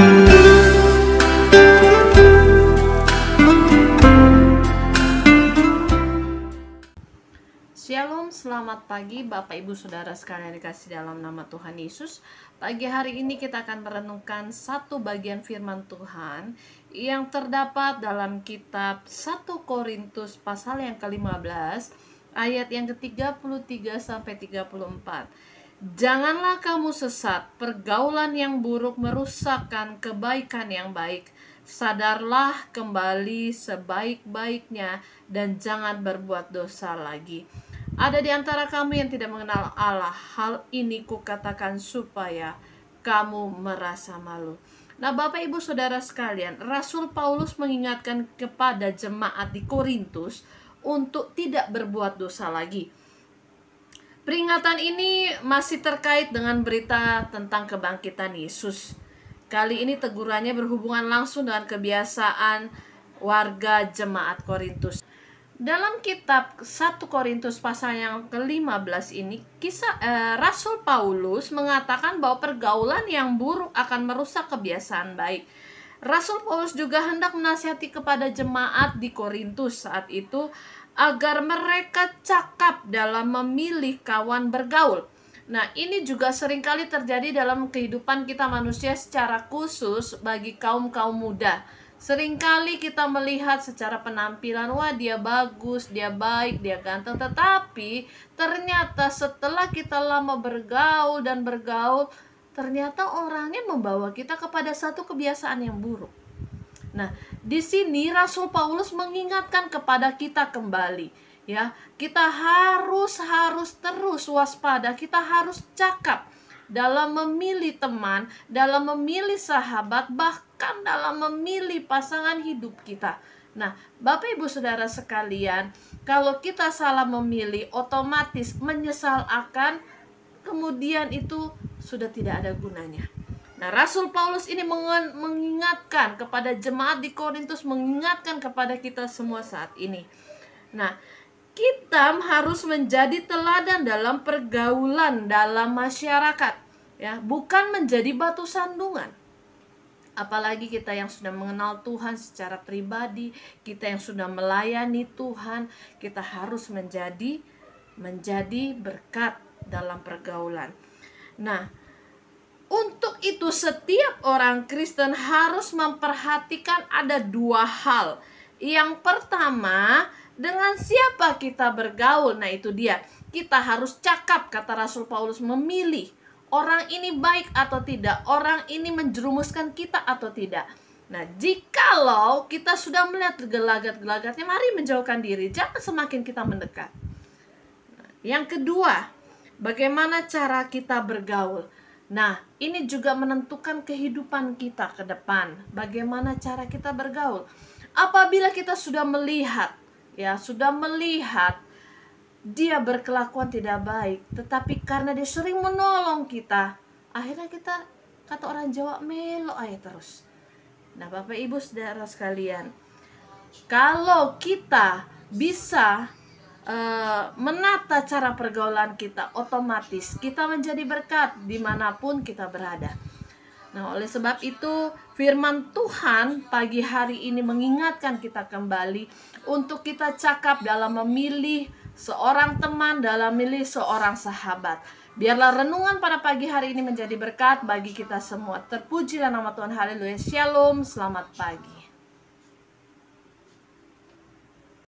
Shalom, selamat pagi Bapak Ibu Saudara sekalian dikasih dalam nama Tuhan Yesus. Pagi hari ini kita akan merenungkan satu bagian firman Tuhan yang terdapat dalam kitab 1 Korintus pasal yang ke-15 ayat yang ke-33 sampai 34. Janganlah kamu sesat, pergaulan yang buruk merusakkan kebaikan yang baik. Sadarlah kembali sebaik-baiknya dan jangan berbuat dosa lagi. Ada di antara kamu yang tidak mengenal Allah. Hal ini kukatakan supaya kamu merasa malu. Nah, Bapak Ibu Saudara sekalian, Rasul Paulus mengingatkan kepada jemaat di Korintus untuk tidak berbuat dosa lagi. Peringatan ini masih terkait dengan berita tentang kebangkitan Yesus. Kali ini tegurannya berhubungan langsung dengan kebiasaan warga jemaat Korintus. Dalam kitab 1 Korintus pasal yang ke-15 ini, Rasul Paulus mengatakan bahwa pergaulan yang buruk akan merusak kebiasaan baik. Rasul Paulus juga hendak menasihati kepada jemaat di Korintus saat itu agar mereka cakap dalam memilih kawan bergaul. Nah, ini juga seringkali terjadi dalam kehidupan kita manusia secara khusus bagi kaum-kaum muda. Seringkali kita melihat secara penampilan, wah dia bagus, dia baik, dia ganteng. Tetapi ternyata setelah kita lama bergaul, ternyata orangnya membawa kita kepada satu kebiasaan yang buruk. Nah, di sini Rasul Paulus mengingatkan kepada kita kembali, ya, kita harus terus waspada, kita harus cakap dalam memilih teman, dalam memilih sahabat, bahkan dalam memilih pasangan hidup kita. Nah, Bapak Ibu Saudara sekalian, kalau kita salah memilih, otomatis menyesal akan kemudian itu sudah tidak ada gunanya. Nah, Rasul Paulus ini mengingatkan kepada jemaat di Korintus, mengingatkan kepada kita semua saat ini. Nah, kita harus menjadi teladan dalam pergaulan dalam masyarakat, ya, bukan menjadi batu sandungan. Apalagi kita yang sudah mengenal Tuhan secara pribadi, kita yang sudah melayani Tuhan, kita harus menjadi berkat dalam pergaulan. Nah, untuk itu setiap orang Kristen harus memperhatikan ada dua hal. Yang pertama, dengan siapa kita bergaul. Nah, itu dia. Kita harus cakap, kata Rasul Paulus, memilih orang ini baik atau tidak, orang ini menjerumuskan kita atau tidak. Nah, jikalau kita sudah melihat gelagat-gelagatnya, mari menjauhkan diri, jangan semakin kita mendekat. Nah, yang kedua, bagaimana cara kita bergaul. Nah, ini juga menentukan kehidupan kita ke depan. Bagaimana cara kita bergaul. Apabila kita sudah melihat, dia berkelakuan tidak baik, tetapi karena dia sering menolong kita, akhirnya kita, kata orang Jawa, melo aja terus. Nah, Bapak Ibu Saudara sekalian, kalau kita bisa menata cara pergaulan kita, otomatis kita menjadi berkat dimanapun kita berada. Nah, oleh sebab itu firman Tuhan pagi hari ini mengingatkan kita kembali untuk kita cakap dalam memilih seorang teman, dalam memilih seorang sahabat. Biarlah renungan pada pagi hari ini menjadi berkat bagi kita semua. Terpujilah nama Tuhan, haleluya. Shalom, selamat pagi.